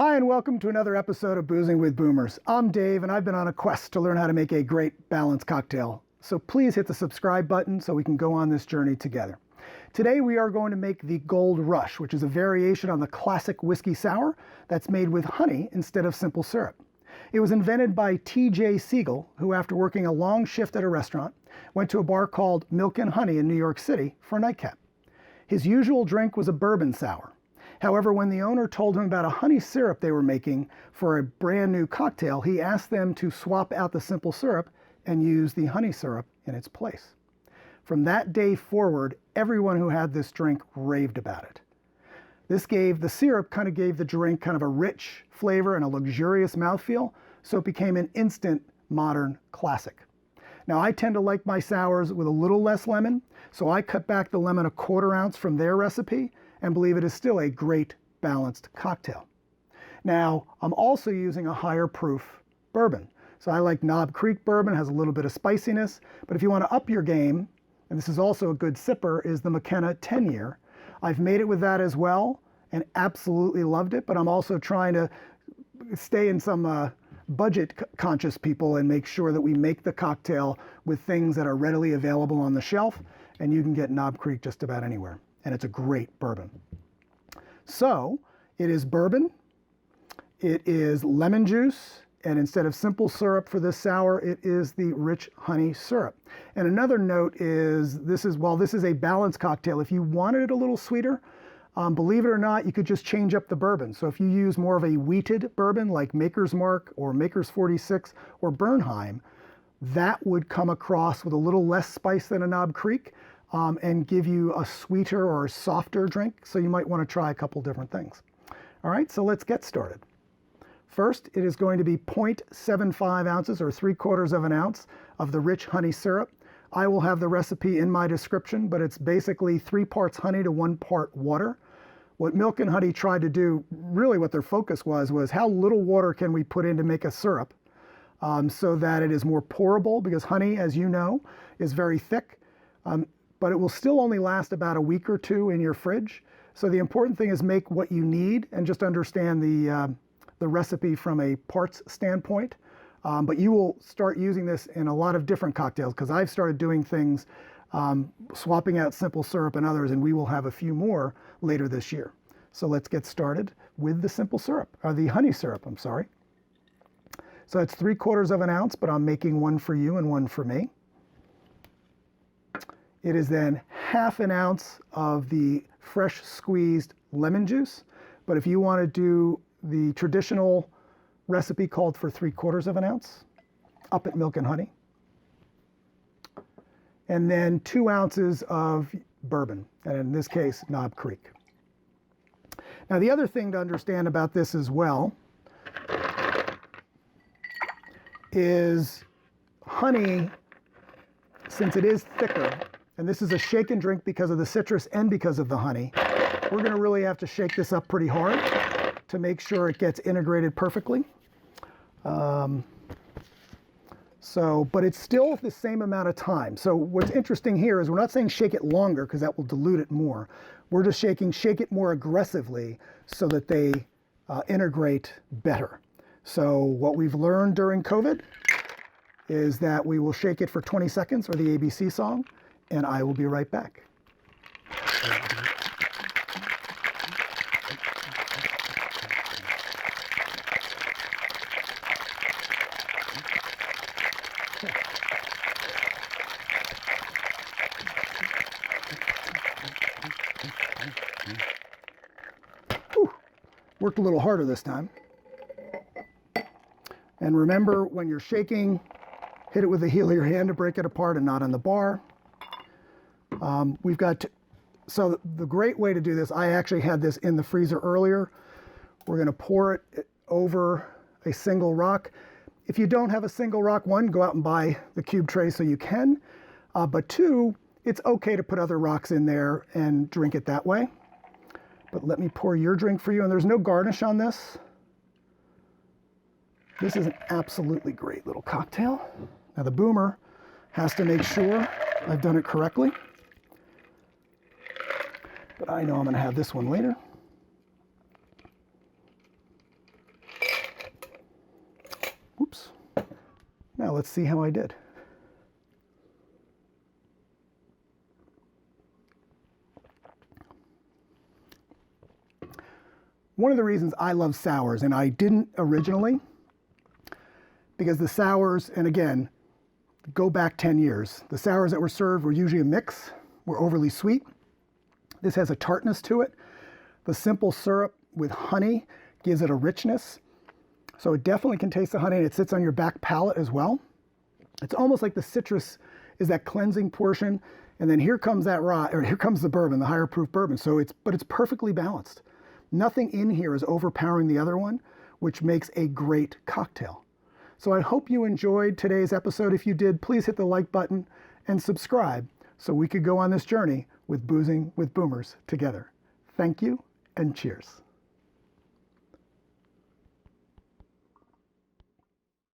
Hi, and welcome to another episode of Boozing with Boomers. I'm Dave, and I've been on a quest to learn how to make a great balanced cocktail. So please hit the subscribe button so we can go on this journey together. Today we are going to make the Gold Rush, which is a variation on the classic whiskey sour that's made with honey instead of simple syrup. It was invented by T.J. Siegel, who after working a long shift at a restaurant, went to a bar called Milk and Honey in New York City for a nightcap. His usual drink was a Bourbon Sour. However, when the owner told him about a honey syrup they were making for a brand new cocktail, he asked them to swap out the simple syrup and use the honey syrup in its place. From that day forward, everyone who had this drink raved about it. The syrup gave the drink kind of a rich flavor and a luxurious mouthfeel, so it became an instant modern classic. Now, I tend to like my sours with a little less lemon, so I cut back the lemon a quarter ounce from their recipe and believe it is still a great balanced cocktail. Now, I'm also using a higher proof bourbon. So I like Knob Creek bourbon, has a little bit of spiciness, but if you want to up your game, and this is also a good sipper, is the McKenna 10-year. I've made it with that as well and absolutely loved it, but I'm also trying to stay in some budget conscious people and make sure that we make the cocktail with things that are readily available on the shelf, and you can get Knob Creek just about anywhere. And it's a great bourbon. So it is bourbon, it is lemon juice, and instead of simple syrup for this sour, it is the rich honey syrup. And another note is, while this is a balanced cocktail, if you wanted it a little sweeter, believe it or not, you could just change up the bourbon. So if you use more of a wheated bourbon like Maker's Mark or Maker's 46 or Bernheim, that would come across with a little less spice than a Knob Creek, and give you a sweeter or a softer drink. So you might want to try a couple different things. All right, so let's get started. First, it is going to be 0.75 ounces or 3/4 of an ounce of the rich honey syrup. I will have the recipe in my description, but it's basically 3 parts honey to 1 part water. What Milk and Honey tried to do, really what their focus was how little water can we put in to make a syrup so that it is more pourable, because honey, as you know, is very thick. But it will still only last about a week or two in your fridge. So the important thing is make what you need and just understand the recipe from a parts standpoint. But you will start using this in a lot of different cocktails, because I've started doing things, swapping out simple syrup and others, and we will have a few more later this year. So let's get started with the simple syrup, or the honey syrup, I'm sorry. So it's 3/4 of an ounce, but I'm making one for you and one for me. It is then 1/2 ounce of the fresh squeezed lemon juice. But if you want to do the traditional recipe called for 3/4 of an ounce, up at Milk and Honey. And then 2 ounces of bourbon, and in this case, Knob Creek. Now, the other thing to understand about this as well is honey, since it is thicker, and this is a shake and drink because of the citrus and because of the honey, we're going to really have to shake this up pretty hard to make sure it gets integrated perfectly. But it's still the same amount of time. So what's interesting here is we're not saying shake it longer, because that will dilute it more. We're just shake it more aggressively so that they integrate better. So what we've learned during COVID is that we will shake it for 20 seconds, or the ABC song, and I will be right back. Whew. Worked a little harder this time. And remember, when you're shaking, hit it with the heel of your hand to break it apart and not on the bar. So the great way to do this, I actually had this in the freezer earlier. We're going to pour it over a single rock. If you don't have a single rock, one, go out and buy the cube tray so you can. But two, it's okay to put other rocks in there and drink it that way. But let me pour your drink for you, and there's no garnish on this. This is an absolutely great little cocktail. Now the boomer has to make sure I've done it correctly. But I know I'm going to have this one later. Now let's see how I did. One of the reasons I love sours, and I didn't originally, because the sours, and again, go back 10 years, the sours that were served were usually a mix, were overly sweet. This has a tartness to it. The simple syrup with honey gives it a richness. So it definitely can taste the honey, and it sits on your back palate as well. It's almost like the citrus is that cleansing portion, and then here comes that rye, or here comes the bourbon, the higher proof bourbon. But it's perfectly balanced. Nothing in here is overpowering the other one, which makes a great cocktail. So I hope you enjoyed today's episode. If you did, please hit the like button and subscribe so we could go on this journey with Boozing with Boomers together. Thank you and cheers.